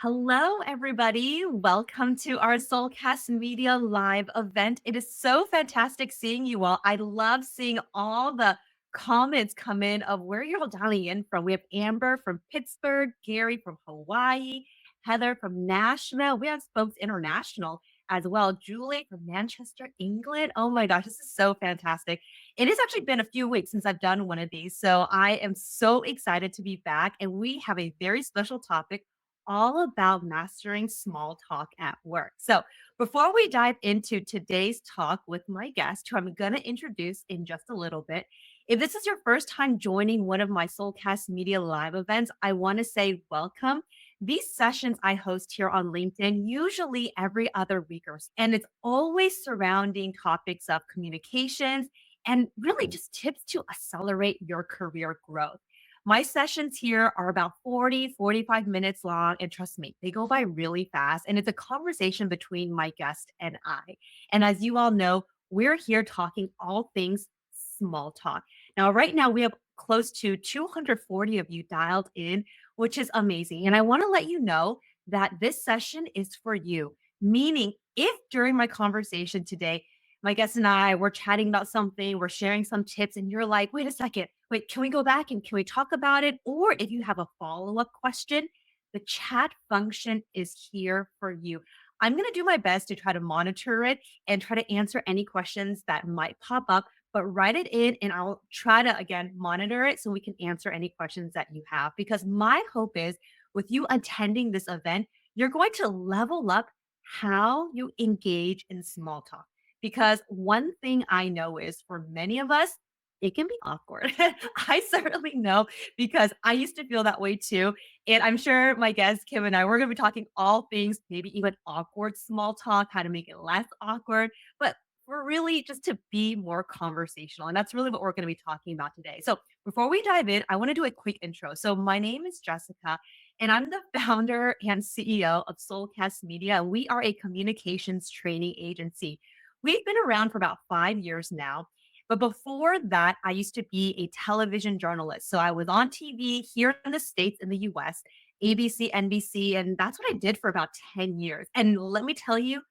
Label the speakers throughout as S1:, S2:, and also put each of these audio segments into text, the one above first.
S1: Hello, everybody. Welcome to our Soulcast Media live event. It is so fantastic seeing you all. I love seeing all the comments come in of where you're all dialing in from. We have Amber from Pittsburgh, Gary from Hawaii, Heather from Nashville. We have folks international as well. Julie from Manchester, England. Oh my gosh, this is so fantastic. It has actually been a few weeks since I've done one of these. So I am so excited to be back. And we have a very special topic all about mastering small talk at work. So, before we dive into today's talk with my guest, who I'm going to introduce in just a little bit, if this is your first time joining one of my Soulcast Media live events, I want to say welcome. These sessions I host here on LinkedIn usually every other week or so, and it's always surrounding topics of communications and really just tips to accelerate your career growth. My sessions here are about 45 minutes long. And trust me, they go by really fast. And it's a conversation between my guest and I. And as you all know, we're here talking all things small talk. Now, right now, we have close to 240 of you dialed in, which is amazing. And I want to let you know that this session is for you, meaning if during my conversation today, my guest and I were chatting about something, we're sharing some tips, and you're like, wait a second, wait, can we go back and can we talk about it? Or if you have a follow up question, the chat function is here for you. I'm going to do my best to try to monitor it and try to answer any questions that might pop up, but write it in and I'll try to, again, monitor it so we can answer any questions that you have. Because my hope is with you attending this event, you're going to level up how you engage in small talk. Because one thing I know is for many of us, it can be awkward. I certainly know because I used to feel that way too. And I'm sure my guest, Kim and I, we're going to be talking all things, maybe even awkward small talk, how to make it less awkward, but we're really just to be more conversational. And that's really what we're going to be talking about today. So before we dive in, I want to do a quick intro. So my name is Jessica, and I'm the founder and CEO of Soulcast Media. We are a communications training agency. We've been around for about 5 years now. But before that, I used to be a television journalist. So I was on TV here in the States, in the US, ABC, NBC, and that's what I did for about 10 years. And let me tell you,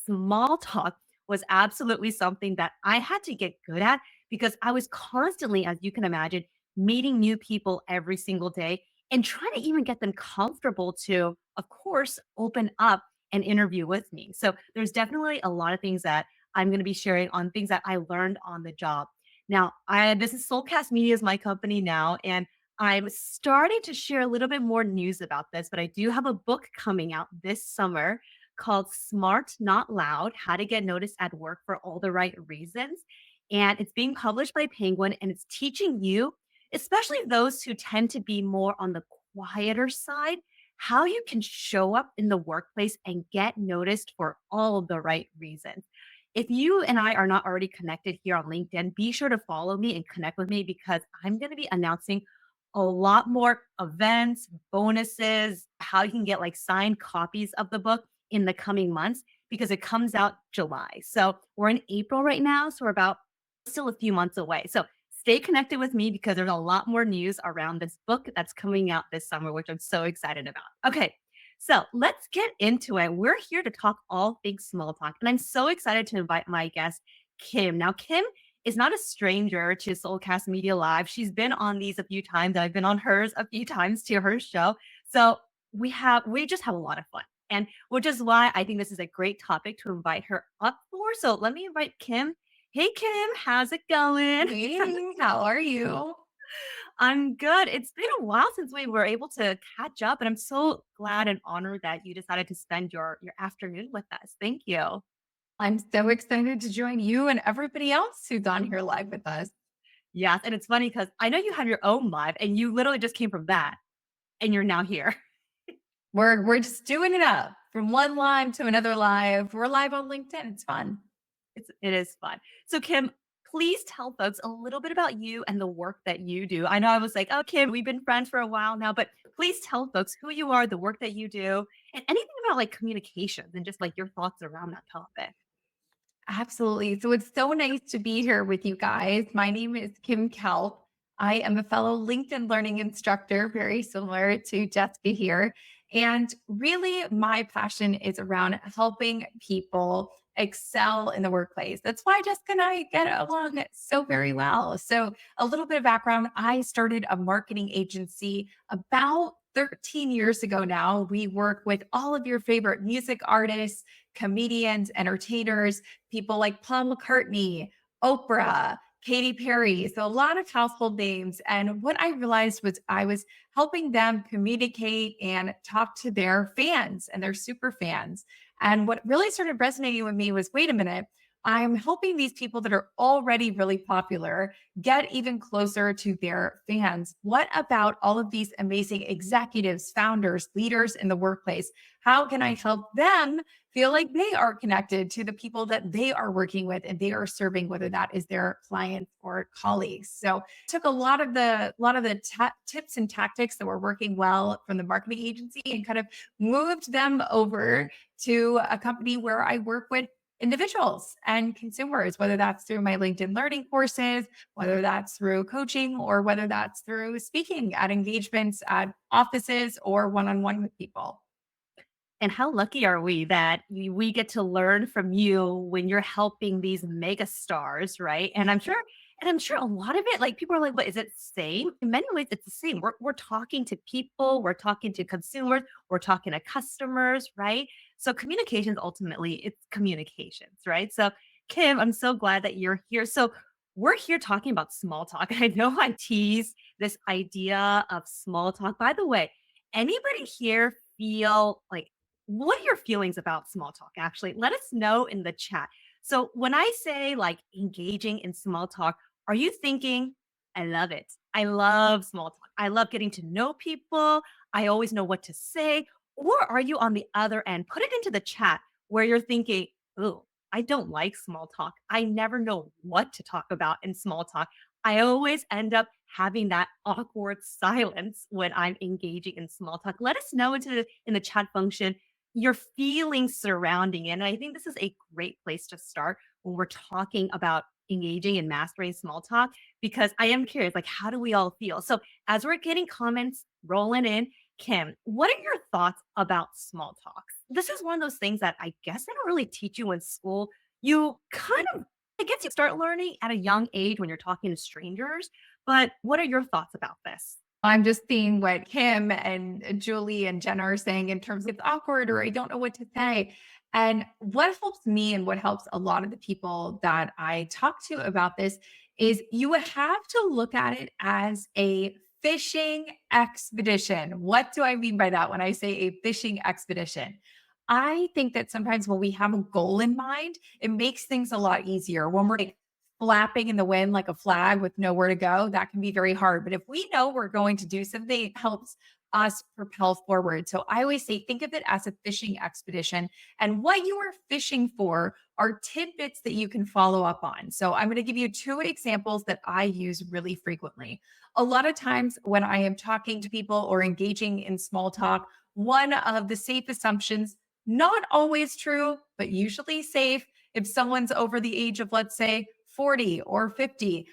S1: small talk was absolutely something that I had to get good at because I was constantly, as you can imagine, meeting new people every single day and trying to even get them comfortable to, of course, open up an interview with me. So there's definitely a lot of things that I'm going to be sharing on things that I learned on the job. Now, I this is Soulcast Media is my company now, and I'm starting to share a little bit more news about this, but I do have a book coming out this summer called Smart Not Loud: How to Get Noticed at Work for All the Right Reasons. And it's being published by Penguin, and it's teaching you, especially those who tend to be more on the quieter side, how you can show up in the workplace and get noticed for all of the right reasons. If you and I are not already connected here on LinkedIn, be sure to follow me and connect with me because I'm going to be announcing a lot more events, bonuses, how you can get like signed copies of the book in the coming months because it comes out July. So we're in April right now. So we're about still a few months away. So stay connected with me because there's a lot more news around this book that's coming out this summer, which I'm so excited about. Okay. So let's get into it. We're here to talk all things small talk. And I'm so excited to invite my guest, Kim. Now, Kim is not a stranger to Soulcast Media Live. She's been on these a few times. I've been on hers a few times to her show. So we just have a lot of fun. And which is why I think this is a great topic to invite her up for. So let me invite Kim. Hey Kim, how's it going?
S2: Hey, how are you?
S1: I'm good. It's been a while since we were able to catch up, and I'm so glad and honored that you decided to spend your afternoon with us. Thank you.
S2: I'm so excited to join you and everybody else who's on here live with us.
S1: Yes, and it's funny because I know you have your own live, and you literally just came from that, and you're now here.
S2: We're just doing it up from one live to another live. We're live on LinkedIn. It's fun.
S1: It is fun. So Kim, please tell folks a little bit about you and the work that you do. I know I was like, oh Kim, we've been friends for a while now, but please tell folks who you are, the work that you do, and anything about like communications and just like your thoughts around that topic.
S2: Absolutely. So it's so nice to be here with you guys. My name is Kim Kaupe. I am a fellow LinkedIn learning instructor, very similar to Jessica here. And really, my passion is around helping people excel in the workplace. That's why Jessica and I get along so very well. So, a little bit of background, I started a marketing agency about 13 years ago now. We work with all of your favorite music artists, comedians, entertainers, people like Paul McCartney, Oprah, Katy Perry. So, a lot of household names. And what I realized was I was helping them communicate and talk to their fans and their super fans. And what really started resonating with me was wait a minute, I'm helping these people that are already really popular get even closer to their fans. What about all of these amazing executives, founders, leaders in the workplace? How can I help them feel like they are connected to the people that they are working with and they are serving, whether that is their clients or colleagues? So took a lot of the tips and tactics that were working well from the marketing agency and kind of moved them over to a company where I work with individuals and consumers, whether that's through my LinkedIn learning courses, whether that's through coaching, or whether that's through speaking at engagements at offices or one-on-one with people.
S1: And how lucky are we that we get to learn from you when you're helping these mega stars, right? And I'm sure a lot of it, like people are like, "What is it same?" In many ways, it's the same. We're talking to people, we're talking to consumers, we're talking to customers, right? So communications ultimately, it's communications, right? So Kim, I'm so glad that you're here. So we're here talking about small talk. I know I teased this idea of small talk. By the way, anybody here feel like what are your feelings about small talk? Actually, let us know in the chat. So, when I say like engaging in small talk, are you thinking, I love it? I love small talk. I love getting to know people. I always know what to say. Or are you on the other end? Put it into the chat where you're thinking, oh, I don't like small talk. I never know what to talk about in small talk. I always end up having that awkward silence when I'm engaging in small talk. Let us know in the chat function your feelings surrounding it. And I think this is a great place to start when we're talking about engaging and mastering small talk, because I am curious, like, how do we all feel? So, as we're getting comments rolling in, Kim, what are your thoughts about small talks? This is one of those things that I guess they don't really teach you in school. You kind of, I guess you start learning at a young age when you're talking to strangers. But what are your thoughts about this?
S2: I'm just seeing what Kim and Julie and Jenna are saying in terms of it's awkward or I don't know what to say. And what helps me and what helps a lot of the people that I talk to about this is you have to look at it as a fishing expedition. What do I mean by that when I say a fishing expedition? I think that sometimes when we have a goal in mind, it makes things a lot easier. When we're like flapping in the wind like a flag with nowhere to go, that can be very hard. But if we know we're going to do something, it helps us propel forward. So I always say, think of it as a fishing expedition. And what you are fishing for are tidbits that you can follow up on. So I'm going to give you two examples that I use really frequently. A lot of times when I am talking to people or engaging in small talk, one of the safe assumptions, not always true, but usually safe, if someone's over the age of, let's say, 40 or 50,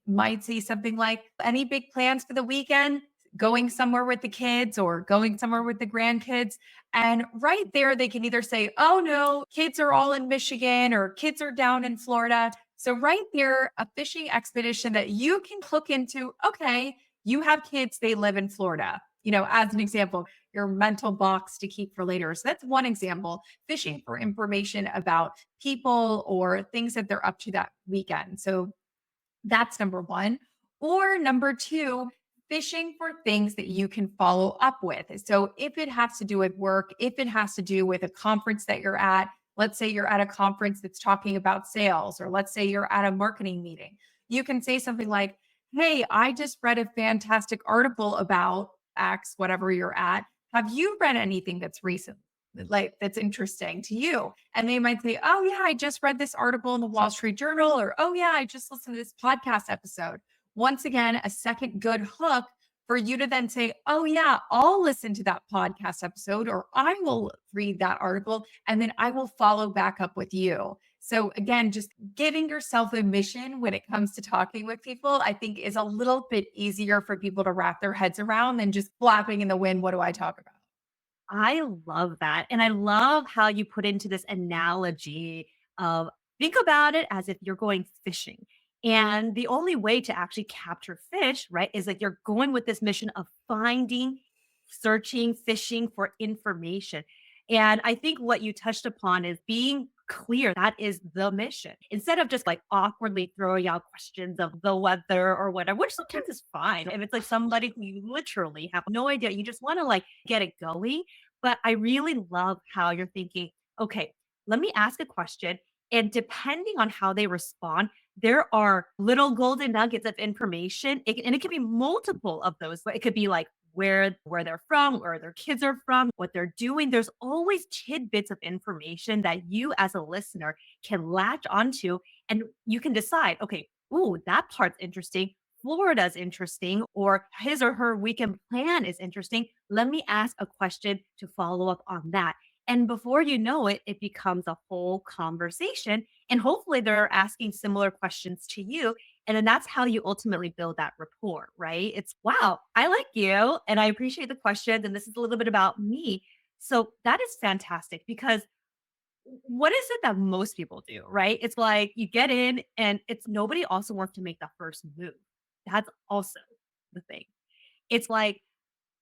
S2: might say something like, any big plans for the weekend? Going somewhere with the kids or going somewhere with the grandkids. And right there, they can either say, oh no, kids are all in Michigan or kids are down in Florida. So, right there, a fishing expedition that you can hook into, okay, you have kids, they live in Florida, as an example, your mental box to keep for later. So, that's one example, fishing for information about people or things that they're up to that weekend. So, that's number one. Or number two, fishing for things that you can follow up with. So if it has to do with work, if it has to do with a conference that you're at, let's say you're at a conference that's talking about sales, or let's say you're at a marketing meeting, you can say something like, hey, I just read a fantastic article about X, whatever you're at. Have you read anything that's recent? Like that's interesting to you. And they might say, oh, yeah, I just read this article in the Wall Street Journal, or oh, yeah, I just listened to this podcast episode. Once again, a second good hook for you to then say, oh, yeah, I'll listen to that podcast episode, or I will read that article, and then I will follow back up with you. So, again, just giving yourself a mission when it comes to talking with people, I think is a little bit easier for people to wrap their heads around than just flapping in the wind. What do I talk about?
S1: I love that. And I love how you put into this analogy of think about it as if you're going fishing. And the only way to actually capture fish, right, is that you're going with this mission of finding, searching, fishing for information. And I think what you touched upon is being clear. That is the mission. Instead of just like awkwardly throwing out questions of the weather or whatever, which sometimes is fine. If it's like somebody who you literally have no idea, you just want to like get it going. But I really love how you're thinking, okay, let me ask a question. And depending on how they respond, there are little golden nuggets of information. And it can be multiple of those. But it could be like where they're from, where their kids are from, what they're doing. There's always tidbits of information that you as a listener can latch onto and you can decide, okay, ooh, that part's interesting. Florida's interesting, or his or her weekend plan is interesting. Let me ask a question to follow up on that. And before you know it, it becomes a whole conversation. And hopefully they're asking similar questions to you. And then that's how you ultimately build that rapport, right? It's wow, I like you and I appreciate the questions. And this is a little bit about me. So that is fantastic because what is it that most people do, right? It's like you get in and it's nobody also wants to make the first move. That's also the thing. It's like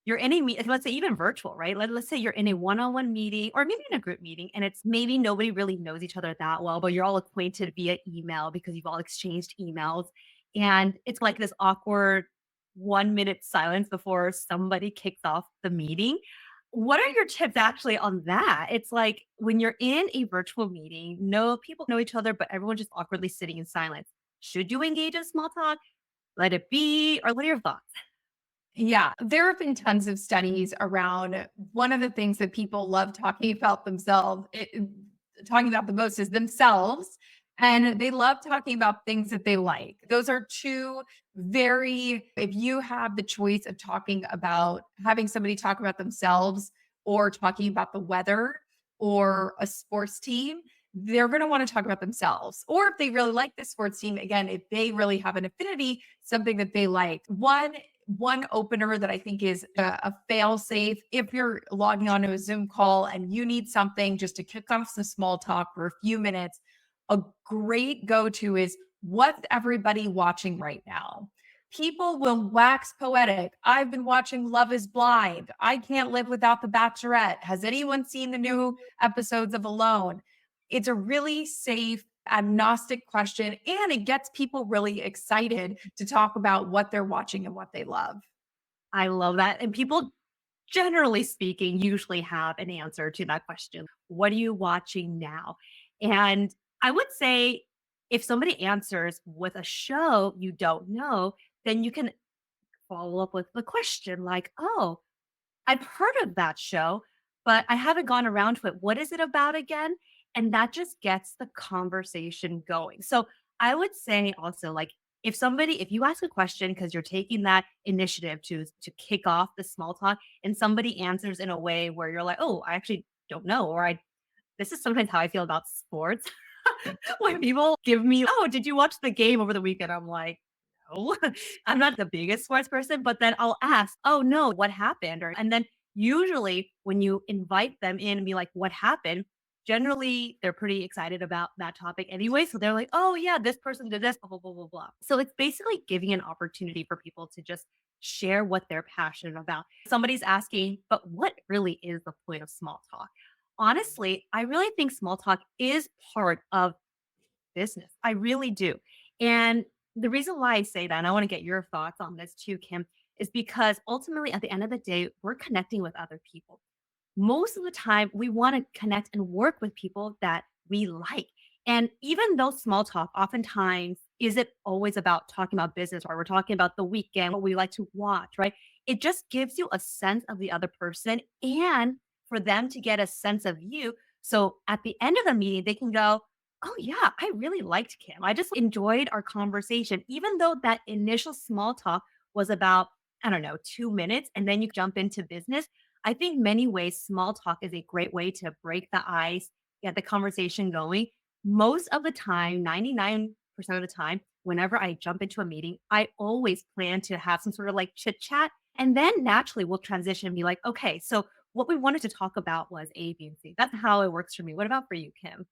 S1: you're in a let's say even virtual, right? Let's say you're in a one-on-one meeting or maybe in a group meeting and it's maybe nobody really knows each other that well, but you're all acquainted via email because you've all exchanged emails. And it's like this awkward 1 minute silence before somebody kicks off the meeting. What are your tips actually on that? It's like when you're in a virtual meeting, no people know each other, but everyone's just awkwardly sitting in silence. Should you engage in small talk? Let it be? Or what are your thoughts?
S2: Yeah, there have been tons of studies around one of the things that people love talking about themselves, talking about the most is themselves. And they love talking about things that they like. Those are two very, if you have the choice of talking about having somebody talk about themselves or talking about the weather or a sports team, they're going to want to talk about themselves. Or if they really like the sports team, again, if they really have an affinity, something that they like. One opener that I think is a fail safe if you're logging onto a Zoom call and you need something just to kick off some small talk for a few minutes, a great go to is what's everybody watching right now? People will wax poetic. I've been watching Love is Blind. I can't live without The Bachelorette. Has anyone seen the new episodes of Alone? It's a really safe, agnostic question, and it gets people really excited to talk about what they're watching and what they love.
S1: I love that. And people, generally speaking, usually have an answer to that question. What are you watching now? And I would say if somebody answers with a show you don't know, then you can follow up with the question like, oh, I've heard of that show, but I haven't gone around to it. What is it about again? And that just gets the conversation going. So I would say also like if you ask a question because you're taking that initiative to kick off the small talk and somebody answers in a way where you're like, "Oh, I actually don't know," or I this is sometimes how I feel about sports. When people give me, "Oh, did you watch the game over the weekend?" I'm like, "No." I'm not the biggest sports person, but then I'll ask, "Oh, no, what happened?" Or and then usually when you invite them in and be like, "What happened?" Generally, they're pretty excited about that topic anyway, so they're like, "Oh, yeah, this person did this, blah, blah, blah, blah, blah." So it's basically giving an opportunity for people to just share what they're passionate about. Somebody's asking, "But what really is the point of small talk?" Honestly, I really think small talk is part of business. I really do. And the reason why I say that, and I want to get your thoughts on this too, Kim, is because ultimately at the end of the day, we're connecting with other people. Most of the time, we want to connect and work with people that we like. And even though small talk oftentimes isn't always about talking about business or we're talking about the weekend, what we like to watch, right? It just gives you a sense of the other person and for them to get a sense of you. So at the end of the meeting, they can go, "Oh, yeah, I really liked Kim. I just enjoyed our conversation." Even though that initial small talk was about, I don't know, 2 minutes, and then you jump into business. I think many ways small talk is a great way to break the ice, get the conversation going. Most of the time, 99% of the time, whenever I jump into a meeting, I always plan to have some sort of like chit chat. And then naturally we'll transition and be like, okay, so what we wanted to talk about was A, B, and C. That's how it works for me. What about for you, Kim?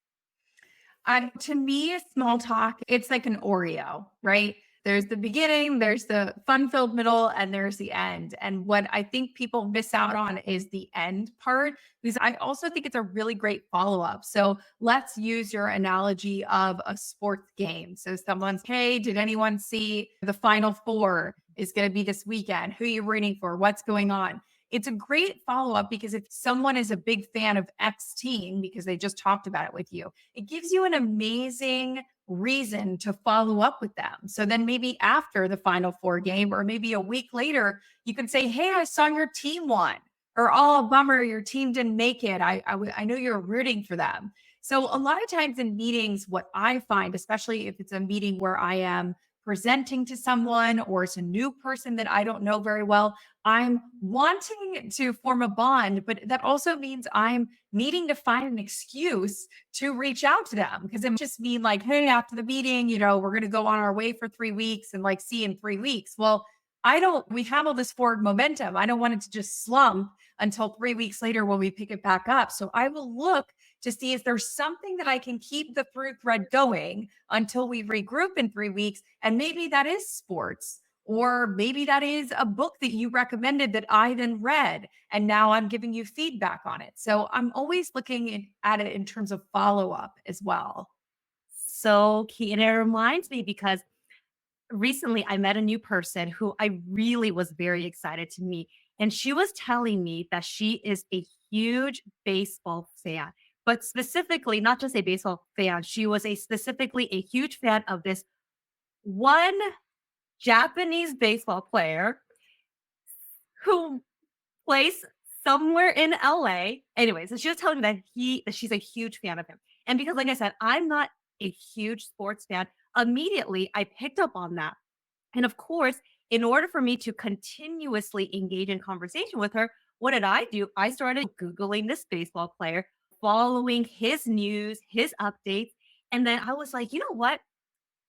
S2: To me, small talk, it's like an Oreo, right? There's the beginning, there's the fun filled middle, and there's the end. And what I think people miss out on is the end part, because I also think it's a really great follow up. So let's use your analogy of a sports game. So someone's, hey, did anyone see the final four is going to be this weekend? Who are you rooting for? What's going on? It's a great follow up because if someone is a big fan of X team because they just talked about it with you, it gives you an amazing reason to follow up with them. So then maybe after the final four game, or maybe a week later, you can say, hey, I saw your team won. Or, oh, bummer, your team didn't make it. I know you're rooting for them. So a lot of times in meetings, what I find, especially if it's a meeting where I am presenting to someone or it's a new person that I don't know very well, I'm wanting to form a bond, but that also means I'm needing to find an excuse to reach out to them because it just mean like, hey, after the meeting, we're going to go on our way for 3 weeks and like see you in 3 weeks. Well, we have all this forward momentum. I don't want it to just slump until 3 weeks later when we pick it back up. So I will look to see if there's something that I can keep the through thread going until we regroup in 3 weeks. And maybe that is sports. Or maybe that is a book that you recommended that I then read, and now I'm giving you feedback on it. So I'm always looking at it in terms of follow up as well.
S1: So key. And it reminds me because recently I met a new person who I really was very excited to meet. And she was telling me that she is a huge baseball fan, but specifically, not just a baseball fan, she was specifically a huge fan of this one Japanese baseball player who plays somewhere in LA. Anyways, so she was telling me that she's a huge fan of him. And because, like I said, I'm not a huge sports fan, immediately I picked up on that. And of course, in order for me to continuously engage in conversation with her, what did I do? I started Googling this baseball player, following his news, his updates. And then I was like, you know what?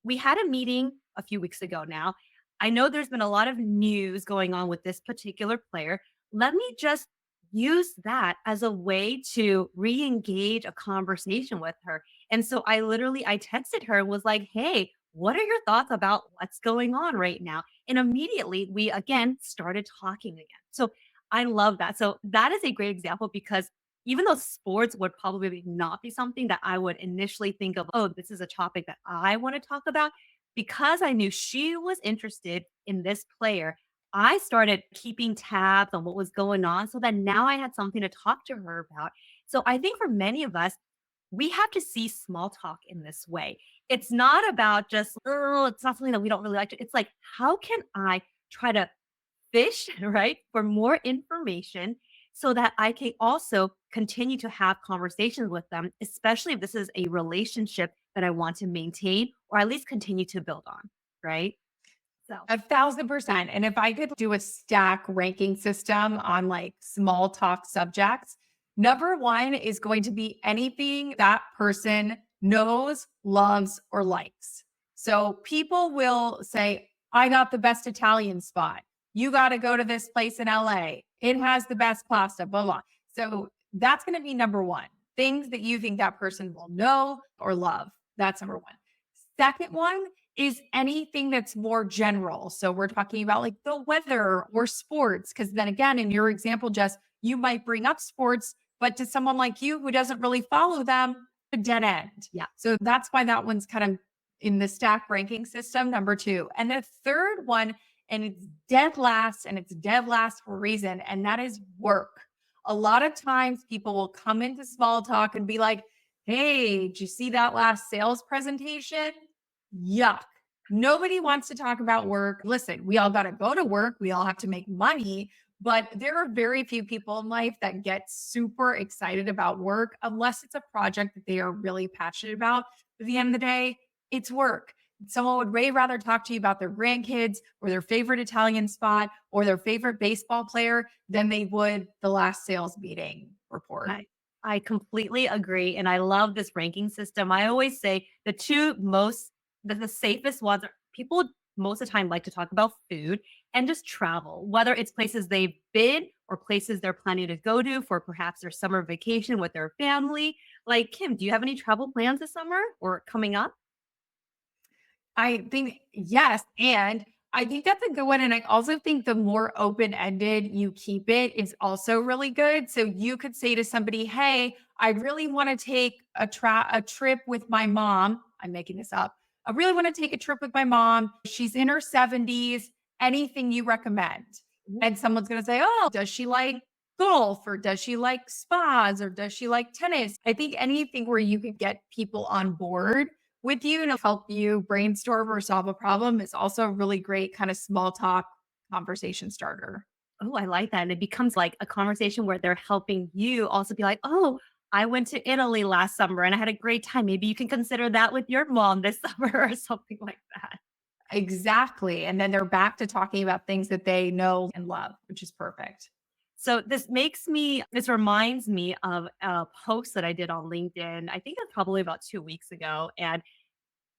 S1: We had a meeting a few weeks ago now. I know there's been a lot of news going on with this particular player. Let me just use that as a way to re-engage a conversation with her. And so I texted her and was like, "Hey, what are your thoughts about what's going on right now?" And immediately we again started talking again. So I love that. So that is a great example because even though sports would probably not be something that I would initially think of, oh, this is a topic that I want to talk about, because I knew she was interested in this player, I started keeping tabs on what was going on so that now I had something to talk to her about. So I think for many of us, we have to see small talk in this way. It's not about just, oh, it's not something that we don't really like to. It's like, how can I try to fish, right, for more information so that I can also continue to have conversations with them, especially if this is a relationship that I want to maintain or at least continue to build on, right? So,
S2: 1,000%. And if I could do a stack ranking system on like small talk subjects, number one is going to be anything that person knows, loves, or likes. So people will say, I got the best Italian spot. You got to go to this place in LA. It has the best pasta, blah, blah. So that's going to be number one. Things that you think that person will know or love. That's number one. Second one is anything that's more general. So we're talking about like the weather or sports. Cause then again, in your example, Jess, you might bring up sports, but to someone like you who doesn't really follow them, a dead end.
S1: yeah.
S2: So that's why that one's kind of in the stack ranking system, number two. And the third one, and it's dead last, and it's dead last for a reason, and that is work. A lot of times people will come into small talk and be like, hey, did you see that last sales presentation? Yuck. Nobody wants to talk about work. Listen, we all got to go to work. We all have to make money, but there are very few people in life that get super excited about work unless it's a project that they are really passionate about. At the end of the day, it's work. Someone would way rather talk to you about their grandkids or their favorite Italian spot or their favorite baseball player than they would the last sales meeting report.
S1: I completely agree. And I love this ranking system. I always say the two most, the safest ones are people most of the time like to talk about food and just travel, whether it's places they've been or places they're planning to go to for perhaps their summer vacation with their family. Like, Kim, do you have any travel plans this summer or coming up?
S2: I think yes, and I think that's a good one, and I also think the more open-ended you keep it is also really good. So you could say to somebody, "Hey, I really wanna take a trip with my mom." I'm making this up. "I really wanna take a trip with my mom. She's in her 70s. Anything you recommend?" And someone's gonna say, "Oh, does she like golf, or does she like spas, or does she like tennis?" I think anything where you can get people on board with you to help you brainstorm or solve a problem is also a really great kind of small talk conversation starter.
S1: Oh, I like that. And it becomes like a conversation where they're helping you also be like, oh, I went to Italy last summer and I had a great time. Maybe you can consider that with your mom this summer or something like that.
S2: Exactly. And then they're back to talking about things that they know and love, which is perfect.
S1: So this reminds me of a post that I did on LinkedIn. I think it's probably about 2 weeks ago. And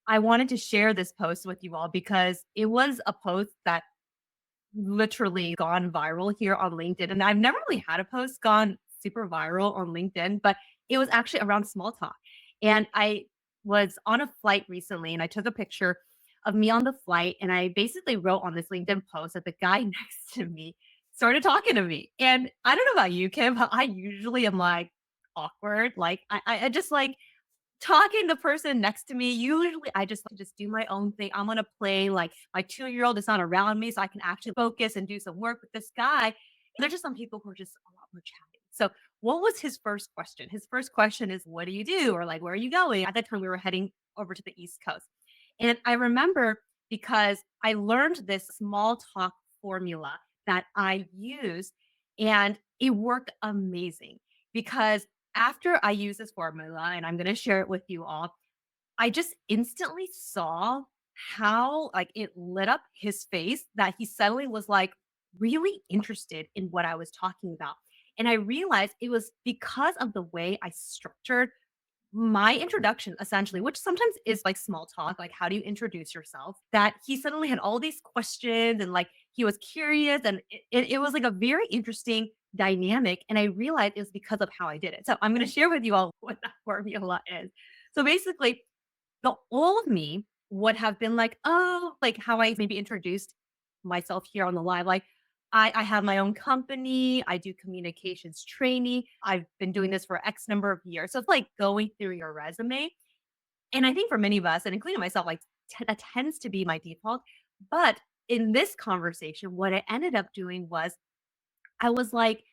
S1: I wanted to share this post with you all because it was a post that literally gone viral here on LinkedIn, and I've never really had a post gone super viral on LinkedIn, but it was actually around small talk. And I was on a flight recently and I took a picture of me on the flight and I basically wrote on this LinkedIn post that the guy next to me started talking to me. And I don't know about you, Kim, but I usually am like awkward. Like I just like talking to the person next to me, usually I just do my own thing. I'm on a plane, like my 2-year-old is not around me, so I can actually focus and do some work with this guy. There's just some people who are just a lot more chatty. So what was his first question? His first question is, what do you do? Or like, where are you going? At that time, we were heading over to the East Coast. And I remember because I learned this small talk formula that I used, and it worked amazing because after I use this formula, and I'm gonna share it with you all, I just instantly saw how, like, it lit up his face that he suddenly was, like, really interested in what I was talking about, and I realized it was because of the way I structured my introduction essentially, which sometimes is like small talk, like how do you introduce yourself? That he suddenly had all these questions and like he was curious and it was like a very interesting dynamic. And I realized it was because of how I did it. So I'm going to share with you all what that formula is. So basically, the old me would have been like, oh, like how I maybe introduced myself here on the live. Like, I have my own company. I do communications training. I've been doing this for X number of years. So it's like going through your resume. And I think for many of us, and including myself, like that tends to be my default. But in this conversation, what I ended up doing was I was like,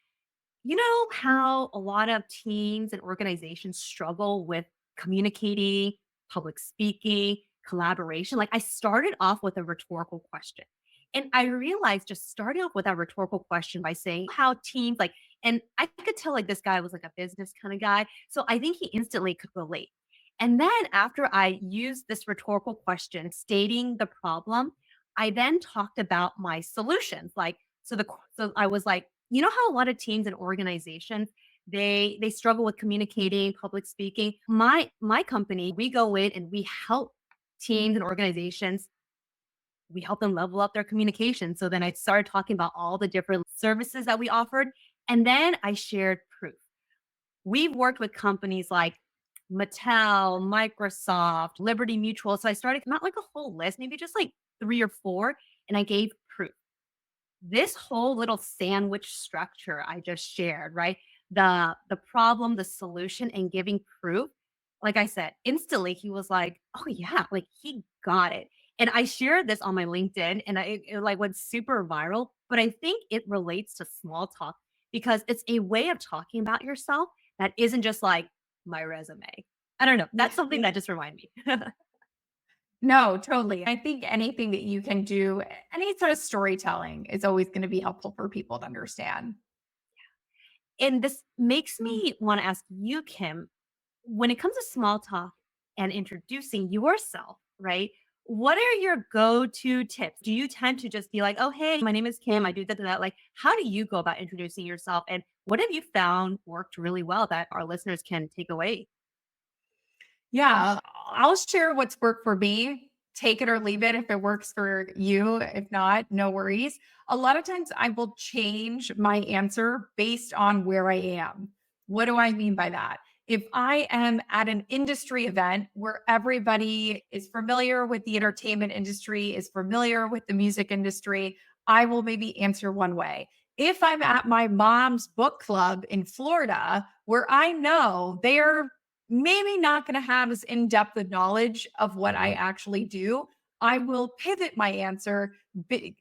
S1: you know how a lot of teams and organizations struggle with communicating, public speaking, collaboration? Like I started off with a rhetorical question. And I realized just starting off with that rhetorical question by saying how teams like, and I could tell like this guy was like a business kind of guy. So I think he instantly could relate. And then after I used this rhetorical question stating the problem, I then talked about my solutions. Like, so I was like, you know how a lot of teams and organizations they struggle with communicating, public speaking. My company, we go in and we help teams and organizations. We help them level up their communication. So then I started talking about all the different services that we offered, and then I shared proof. We've worked with companies like Mattel, Microsoft, Liberty Mutual. So I started not like a whole list, maybe just like 3 or 4, and I gave proof. This whole little sandwich structure I just shared, right? The problem, the solution, and giving proof. Like I said, instantly he was like, "Oh yeah," like he got it. And I shared this on my LinkedIn, and it like went super viral. But I think it relates to small talk because it's a way of talking about yourself that isn't just like my resume. I don't know. That's something that just reminded me.
S2: No, totally. I think anything that you can do, any sort of storytelling is always going to be helpful for people to understand.
S1: And this makes me want to ask you, Kim, when it comes to small talk and introducing yourself, right? What are your go-to tips? Do you tend to just be like, "Oh, hey, my name is Kim. I do that, that." Like, how do you go about introducing yourself? And what have you found worked really well that our listeners can take away?
S2: Yeah, I'll share what's worked for me. take it or leave it if it works for you. If not, no worries. A lot of times I will change my answer based on where I am. What do I mean by that? If I am at an industry event where everybody is familiar with the entertainment industry, is familiar with the music industry, I will maybe answer one way. If I'm at my mom's book club in Florida, where I know they're maybe not going to have as in depth a knowledge of what I actually do, I will pivot my answer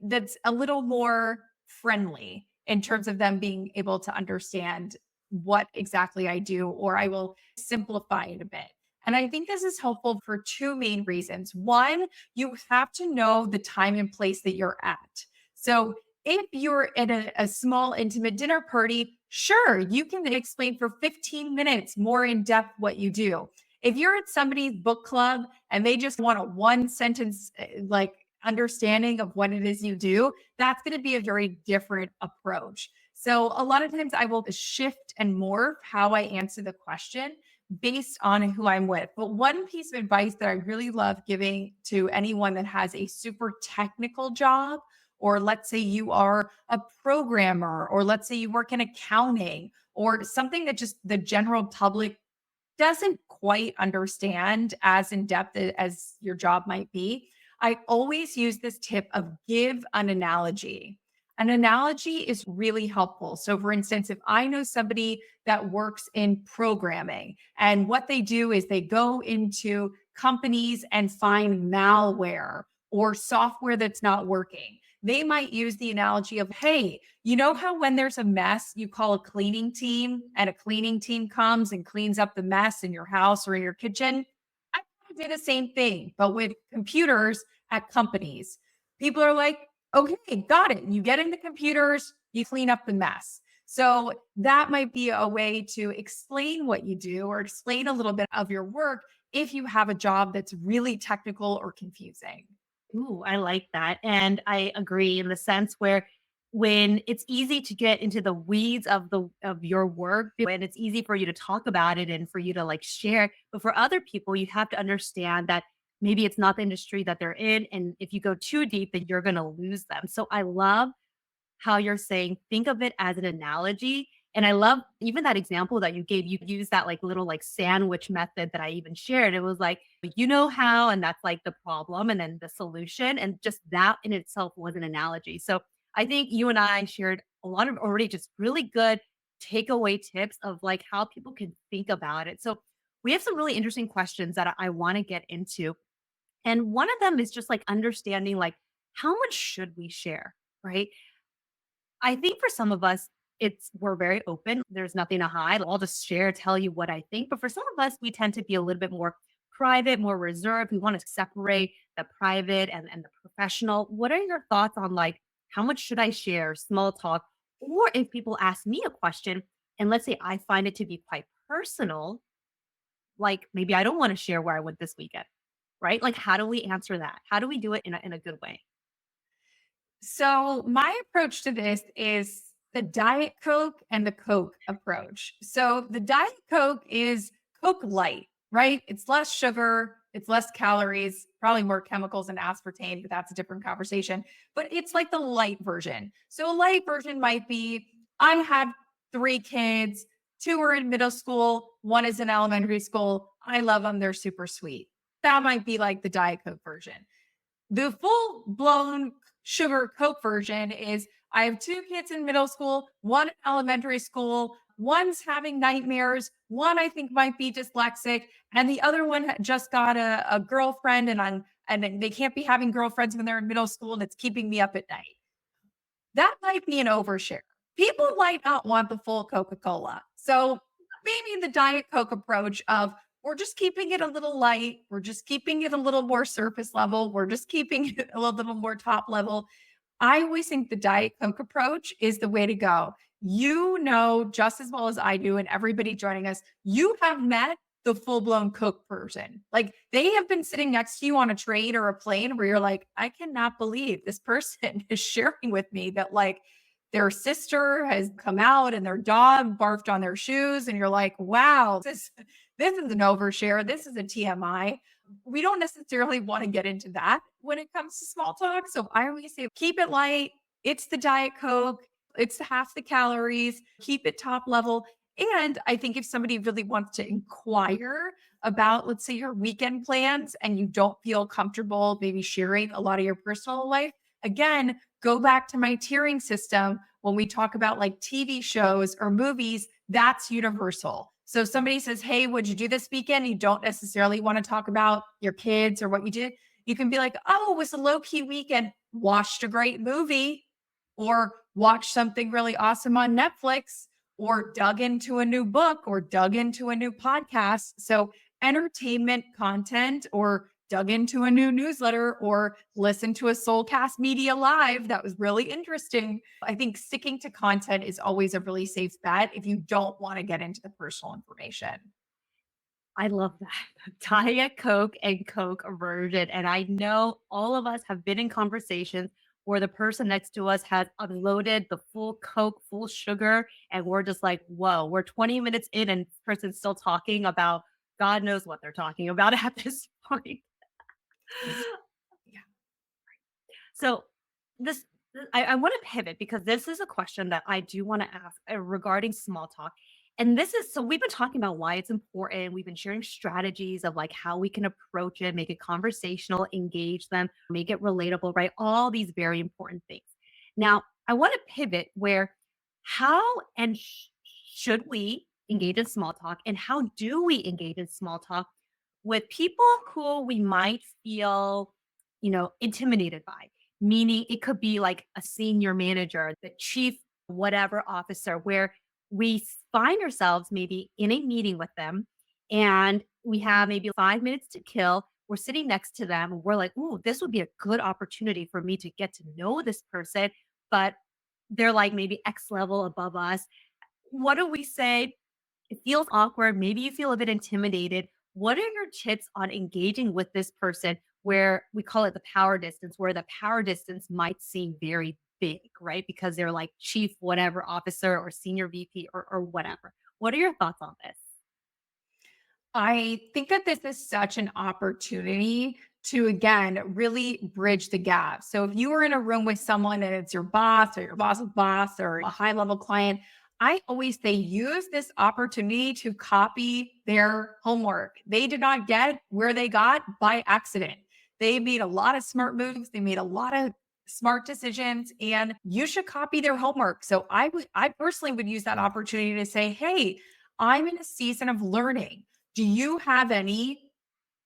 S2: that's a little more friendly in terms of them being able to understand what exactly I do, or I will simplify it a bit. And I think this is helpful for two main reasons. One, you have to know the time and place that you're at. So if you're at a small, intimate dinner party, sure, you can explain for 15 minutes more in depth what you do. If you're at somebody's book club and they just want a one sentence, like understanding of what it is you do, that's going to be a very different approach. So a lot of times I will shift and morph how I answer the question based on who I'm with. But one piece of advice that I really love giving to anyone that has a super technical job, or let's say you are a programmer, or let's say you work in accounting, or something that just the general public doesn't quite understand as in depth as your job might be, I always use this tip of give an analogy. An analogy is really helpful. So, for instance, if I know somebody that works in programming and what they do is they go into companies and find malware or software that's not working, they might use the analogy of, hey, you know how when there's a mess, you call a cleaning team and a cleaning team comes and cleans up the mess in your house or in your kitchen? I do the same thing, but with computers at companies. People are like, okay, got it. You get into computers, you clean up the mess. So that might be a way to explain what you do or explain a little bit of your work if you have a job that's really technical or confusing.
S1: Ooh, I like that. And I agree in the sense where when it's easy to get into the weeds of your work and it's easy for you to talk about it and for you to like share, but for other people you have to understand that maybe it's not the industry that they're in, and if you go too deep then you're going to lose them. So I love how you're saying think of it as an analogy. And I love even that example that you gave. You used that like little like sandwich method that I even shared. It was like, you know how, and that's like the problem, and then the solution. And just that in itself was an analogy. So I think you and I shared a lot of already just really good takeaway tips of like how people can think about it. So we have some really interesting questions that I want to get into. And one of them is just like understanding like how much should we share, right? I think for some of us, it's we're very open. There's nothing to hide. I'll just share, tell you what I think. But for some of us, we tend to be a little bit more private, more reserved. We want to separate the private and the professional. What are your thoughts on like how much should I share, small talk? Or if people ask me a question, and let's say I find it to be quite personal, like maybe I don't want to share where I went this weekend, right? Like, how do we answer that? How do we do it in a good way?
S2: So, my approach to this is the Diet Coke and the Coke approach. So, the Diet Coke is Coke Light, right? It's less sugar, it's less calories, probably more chemicals and aspartame, but that's a different conversation. But it's like the light version. So, a light version might be I have three kids, two are in middle school, one is in elementary school. I love them, they're super sweet. That might be like the Diet Coke version. The full blown sugar Coke version is I have two kids in middle school, one in elementary school, one's having nightmares, one I think might be dyslexic, and the other one just got a girlfriend and they can't be having girlfriends when they're in middle school and it's keeping me up at night. That might be an overshare. People might not want the full Coca-Cola. So maybe the Diet Coke approach of we're just keeping it a little light, we're just keeping it a little more surface level, we're just keeping it a little more top level. I always think the Diet Coke approach is the way to go. You know, just as well as I do, and everybody joining us, you have met the full blown Coke person. Like they have been sitting next to you on a train or a plane where you're like, I cannot believe this person is sharing with me that like their sister has come out and their dog barfed on their shoes. And you're like, wow, this is an overshare. This is a TMI. we don't necessarily want to get into that when it comes to small talk. So I always say, keep it light. It's the Diet Coke. It's half the calories. Keep it top level. And I think if somebody really wants to inquire about, let's say, your weekend plans and you don't feel comfortable maybe sharing a lot of your personal life, again, go back to my tiering system. When we talk about like TV shows or movies, that's universal. So if somebody says, hey, what'd you do this weekend? You don't necessarily want to talk about your kids or what you did. You can be like, oh, it was a low key weekend, watched a great movie, or watched something really awesome on Netflix, or dug into a new book, or dug into a new podcast. So entertainment content, or dug into a new newsletter, or listened to a Soulcast Media live that was really interesting. I think sticking to content is always a really safe bet if you don't want to get into the personal information.
S1: I love that. Diet Coke and Coke version. And I know all of us have been in conversations where the person next to us has unloaded the full Coke, full sugar, and we're just like, whoa, we're 20 minutes in and this person's still talking about God knows what they're talking about at this point.
S2: Ex- Yeah.
S1: So this I want to pivot because this is a question that I do want to ask regarding small talk. And this is so we've been talking about why it's important. We've been sharing strategies of like how we can approach it, make it conversational, engage them, make it relatable, right? All these very important things. Now, I want to pivot where how and should we engage in small talk and how do we engage in small talk with people who we might feel, intimidated by? Meaning it could be like a senior manager, the chief whatever officer, where find ourselves maybe in a meeting with them and we have maybe 5 minutes to kill. We're sitting next to them. And we're like, ooh, this would be a good opportunity for me to get to know this person. But they're like maybe X level above us. What do we say? It feels awkward. Maybe you feel a bit intimidated. What are your tips on engaging with this person where we call it the power distance, where the power distance might seem very big, right? Because they're like chief, whatever officer or senior VP or whatever. What are your thoughts on this?
S2: I think that this is such an opportunity to, again, really bridge the gap. So if you are in a room with someone and it's your boss or your boss's boss or a high level client, I always say use this opportunity to copy their homework. They did not get where they got by accident. They made a lot of smart moves. They made a lot of smart decisions and you should copy their homework. So I personally would use that opportunity to say, hey, I'm in a season of learning. Do you have any,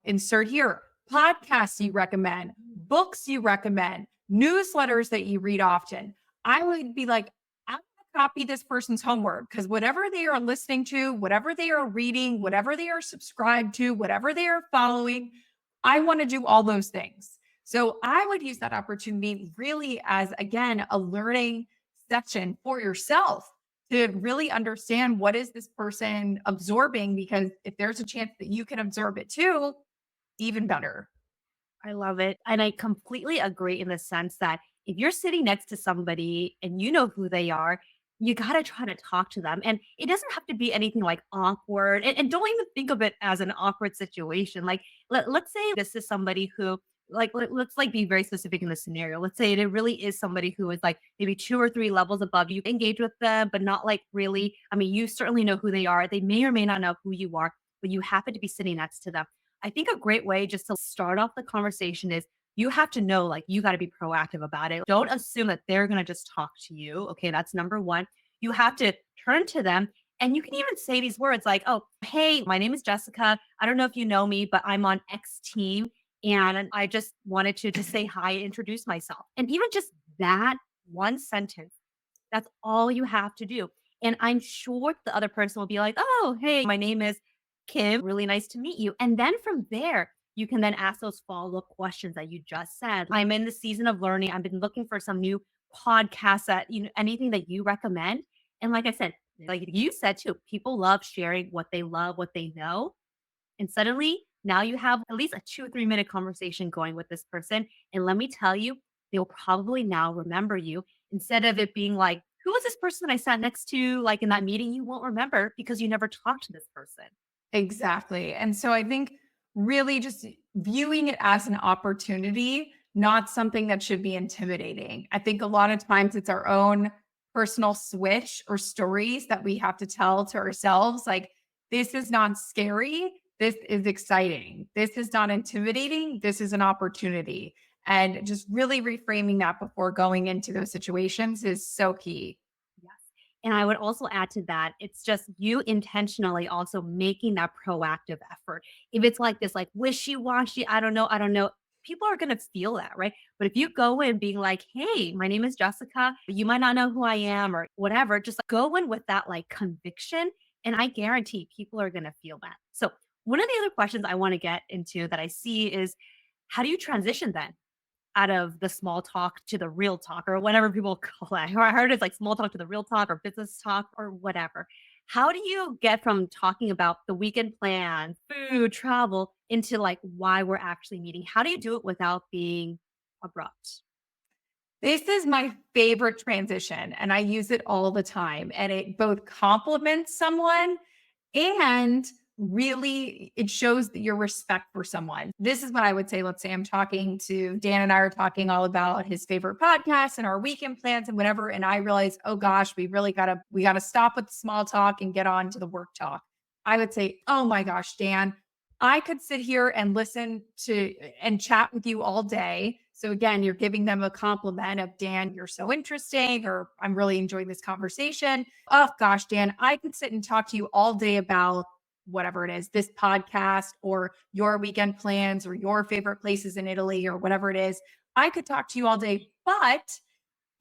S2: insert here, podcasts you recommend, books you recommend, newsletters that you read often? I would be like, I'm going to copy this person's homework because whatever they are listening to, whatever they are reading, whatever they are subscribed to, whatever they are following, I want to do all those things. So I would use that opportunity really as, again, a learning section for yourself to really understand what is this person absorbing, because if there's a chance that you can absorb it too, even better.
S1: I love it. And I completely agree in the sense that if you're sitting next to somebody and you know who they are, you got to try to talk to them. And it doesn't have to be anything like awkward. And don't even think of it as an awkward situation. Like, let's say this is somebody who, like, let's like be very specific in the scenario. Let's say it really is somebody who is like maybe 2 or 3 levels above you. Engage with them, but not like really. I mean, you certainly know who they are. They may or may not know who you are, but you happen to be sitting next to them. I think a great way just to start off the conversation is you have to know, like, you got to be proactive about it. Don't assume that they're going to just talk to you. Okay. That's number one. You have to turn to them and you can even say these words like, oh, hey, my name is Jessica. I don't know if you know me, but I'm on X team. And I just wanted to just say hi, introduce myself. And even just that one sentence, that's all you have to do. And I'm sure the other person will be like, oh, hey, my name is Kim. Really nice to meet you. And then from there, you can then ask those follow up questions that you just said. I'm in the season of learning. I've been looking for some new podcasts that, anything that you recommend. And like I said, like you said too, people love sharing what they love, what they know. And suddenly now you have at least a 2 or 3 minute conversation going with this person. And let me tell you, they'll probably now remember you instead of it being like, who was this person that I sat next to like in that meeting? You won't remember because you never talked to this person.
S2: Exactly. And so I think really just viewing it as an opportunity, not something that should be intimidating. I think a lot of times it's our own personal switch or stories that we have to tell to ourselves. Like, this is not scary. This is exciting. This is not intimidating. This is an opportunity. And just really reframing that before going into those situations is so key.
S1: Yes. And I would also add to that, it's just you intentionally also making that proactive effort. If it's like this, like wishy-washy, I don't know, people are gonna feel that, right? But if you go in being like, hey, my name is Jessica, you might not know who I am or whatever, just like, go in with that like conviction. And I guarantee people are gonna feel that. So one of the other questions I want to get into that I see is how do you transition then out of the small talk to the real talk or whatever people call it. Or I heard it's like small talk to the real talk or business talk or whatever. How do you get from talking about the weekend plan, food, travel into like why we're actually meeting? How do you do it without being abrupt?
S2: This is my favorite transition, and I use it all the time. And it both compliments someone and really it shows that your respect for someone. This is what I would say. Let's say I'm talking to Dan and I are talking all about his favorite podcast and our weekend plans and whatever. And I realize, oh gosh, we gotta stop with the small talk and get on to the work talk. I would say, oh my gosh, Dan, I could sit here and listen to and chat with you all day. So again, you're giving them a compliment of Dan, you're so interesting, or I'm really enjoying this conversation. Oh gosh, Dan, I could sit and talk to you all day about whatever it is, this podcast or your weekend plans or your favorite places in Italy or whatever it is. I could talk to you all day, but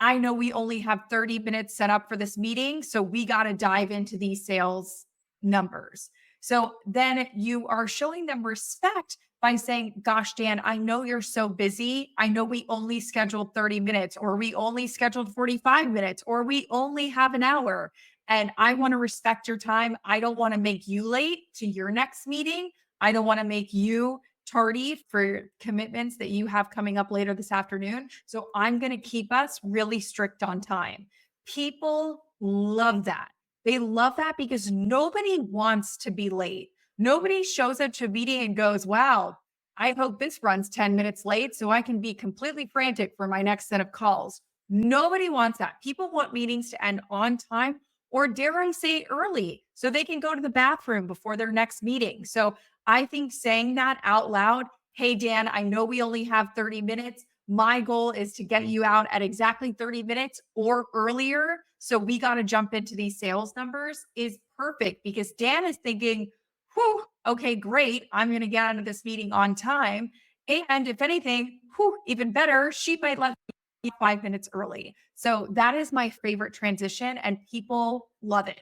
S2: I know we only have 30 minutes set up for this meeting. So we got to dive into these sales numbers. So then you are showing them respect by saying, gosh, Dan, I know you're so busy. I know we only scheduled 30 minutes, or we only scheduled 45 minutes, or we only have an hour. And I want to respect your time. I don't want to make you late to your next meeting. I don't want to make you tardy for commitments that you have coming up later this afternoon. So I'm going to keep us really strict on time. People love that. They love that because nobody wants to be late. Nobody shows up to a meeting and goes, wow, I hope this runs 10 minutes late so I can be completely frantic for my next set of calls. Nobody wants that. People want meetings to end on time or, dare I say, early so they can go to the bathroom before their next meeting. So I think saying that out loud, hey, Dan, I know we only have 30 minutes. My goal is to get you out at exactly 30 minutes or earlier. So we got to jump into these sales numbers is perfect because Dan is thinking, whew, okay, great. I'm going to get out of this meeting on time. And if anything, whew, even better, she might let me 5 minutes early. So that is my favorite transition, and people love it.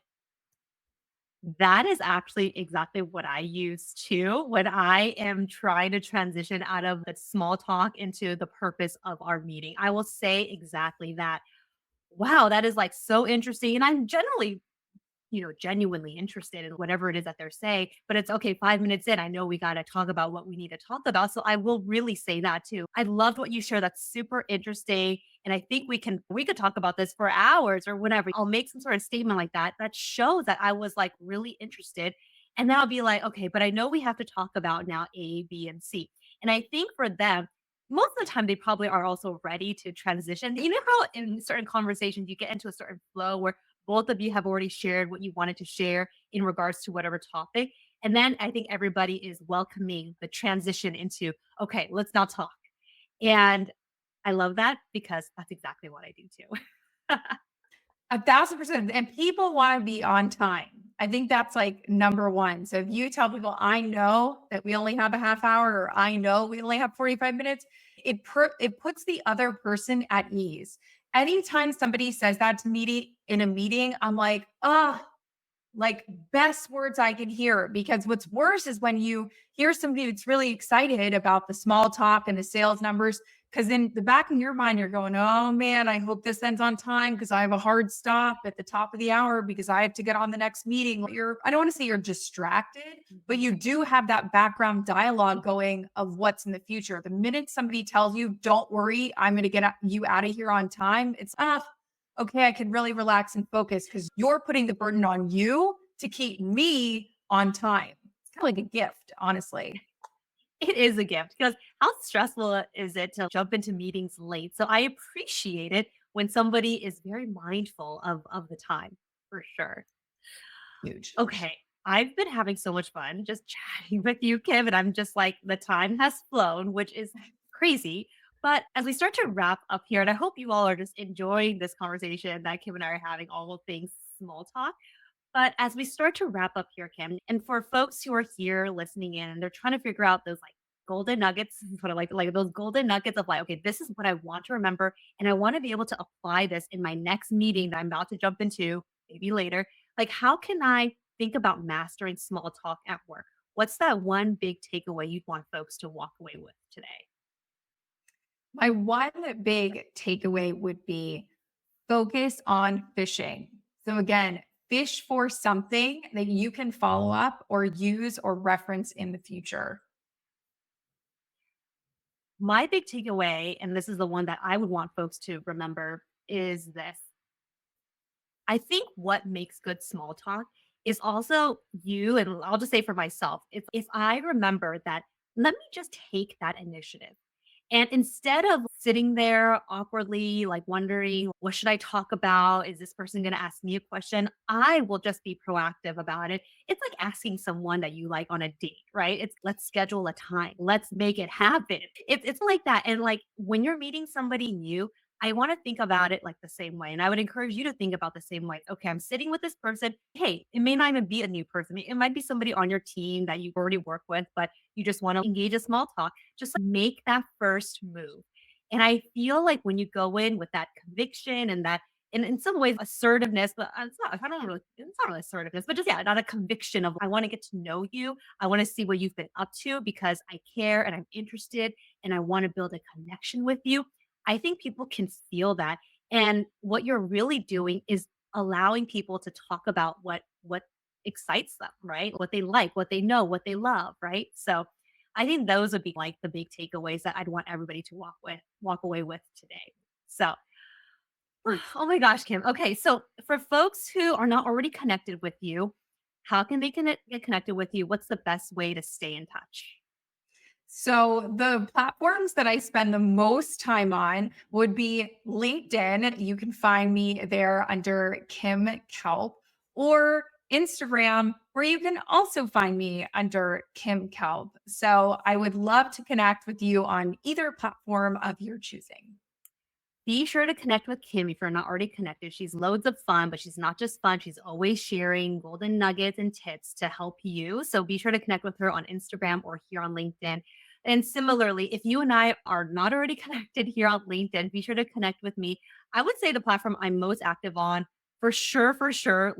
S1: That is actually exactly what I use too when I am trying to transition out of the small talk into the purpose of our meeting. I will say exactly that. Wow, that is like so interesting. And I'm generally genuinely interested in whatever it is that they're saying. But it's okay, 5 minutes in, I know we got to talk about what we need to talk about. So I will really say that too. I loved what you shared. That's super interesting. And I think we could talk about this for hours or whatever. I'll make some sort of statement like that that shows that I was like really interested. And then I'll be like, okay, but I know we have to talk about now A, B, and C. And I think for them, most of the time they probably are also ready to transition. You know how in certain conversations you get into a certain flow where both of you have already shared what you wanted to share in regards to whatever topic. And then I think everybody is welcoming the transition into, okay, let's now talk. And I love that because that's exactly what I do too.
S2: 1,000%. And people want to be on time. I think that's like number one. So if you tell people, I know that we only have a half hour, or I know we only have 45 minutes, it puts the other person at ease. Anytime somebody says that to me in a meeting, I'm like, oh, like best words I can hear. Because what's worse is when you hear somebody that's really excited about the small talk and the sales numbers. Because in the back of your mind, you're going, oh man, I hope this ends on time because I have a hard stop at the top of the hour because I have to get on the next meeting. I don't want to say you're distracted, but you do have that background dialogue going of what's in the future. The minute somebody tells you, don't worry, I'm going to get you out of here on time, it's, okay, I can really relax and focus because you're putting the burden on you to keep me on time. It's kind of like a gift, honestly.
S1: It is a gift because how stressful is it to jump into meetings late? So I appreciate it when somebody is very mindful of the time for sure.
S2: Huge.
S1: Okay. I've been having so much fun just chatting with you, Kim, and I'm just like, the time has flown, which is crazy. But as we start to wrap up here, and I hope you all are just enjoying this conversation that Kim and I are having, all things small talk. But as we start to wrap up here, Kim, and for folks who are here listening in and they're trying to figure out those like golden nuggets, sort of like those golden nuggets of like, okay, this is what I want to remember, and I want to be able to apply this in my next meeting that I'm about to jump into, maybe later. Like, how can I think about mastering small talk at work? What's that one big takeaway you'd want folks to walk away with today?
S2: My one big takeaway would be focus on fishing. So, again, fish for something that you can follow up or use or reference in the future.
S1: My big takeaway, and this is the one that I would want folks to remember, is this. I think what makes good small talk is also you, and I'll just say for myself, it's if I remember that, let me just take that initiative. And instead of sitting there awkwardly, like wondering, what should I talk about? Is this person going to ask me a question? I will just be proactive about it. It's like asking someone that you like on a date, right? It's let's schedule a time, let's make it happen. It's like that. And like when you're meeting somebody new, I want to think about it like the same way. And I would encourage you to think about the same way. Okay, I'm sitting with this person. Hey, it may not even be a new person. It might be somebody on your team that you already work with, but you just want to engage a small talk. Just like, make that first move. And I feel like when you go in with that conviction and that, and in some ways assertiveness, but it's not, I don't really, it's not really assertiveness, but just, yeah, not a conviction of, I want to get to know you. I want to see what you've been up to because I care and I'm interested and I want to build a connection with you. I think people can feel that. And what you're really doing is allowing people to talk about what excites them, right? What they like, what they know, what they love, right? So I think those would be like the big takeaways that I'd want everybody to walk away with today. So, oh my gosh, Kim. Okay, so for folks who are not already connected with you, how can they get connected with you? What's the best way to stay in touch?
S2: So, the platforms that I spend the most time on would be LinkedIn. You can find me there under Kim Kaupe, or Instagram, where you can also find me under Kim Kaupe. So, I would love to connect with you on either platform of your choosing.
S1: Be sure to connect with Kim if you're not already connected. She's loads of fun, but she's not just fun. She's always sharing golden nuggets and tips to help you. So be sure to connect with her on Instagram or here on LinkedIn. And similarly, if you and I are not already connected here on LinkedIn, be sure to connect with me. I would say the platform I'm most active on, for sure,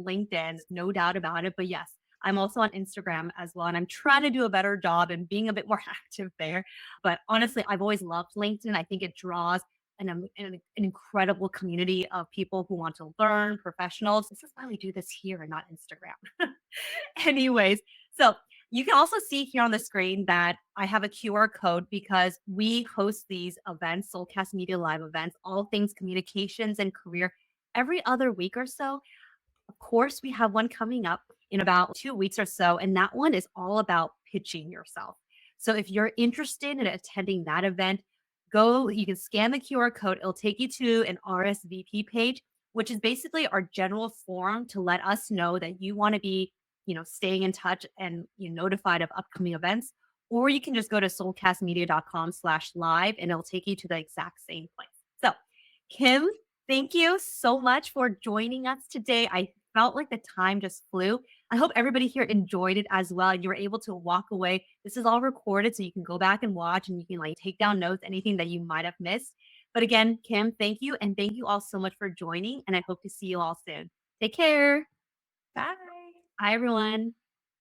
S1: LinkedIn, no doubt about it. But yes, I'm also on Instagram as well. And I'm trying to do a better job and being a bit more active there. But honestly, I've always loved LinkedIn. I think it draws an incredible community of people who want to learn, professionals. This is why we do this here and not Instagram. Anyways, so you can also see here on the screen that I have a QR code because we host these events, Soulcast Media Live events, all things communications and career every other week or so. Of course, we have one coming up in about 2 weeks or so, and that one is all about pitching yourself. So if you're interested in attending that event, go, you can scan the QR code. It'll take you to an RSVP page, which is basically our general forum to let us know that you want to be, staying in touch and you notified of upcoming events. Or you can just go to soulcastmedia.com/live and it'll take you to the exact same place. So, Kim, thank you so much for joining us today. I felt like the time just flew. I hope everybody here enjoyed it as well. You were able to walk away. This is all recorded, so you can go back and watch and you can like take down notes, anything that you might have missed. But again, Kim, thank you. And thank you all so much for joining. And I hope to see you all soon. Take care.
S2: Bye.
S1: Bye, everyone.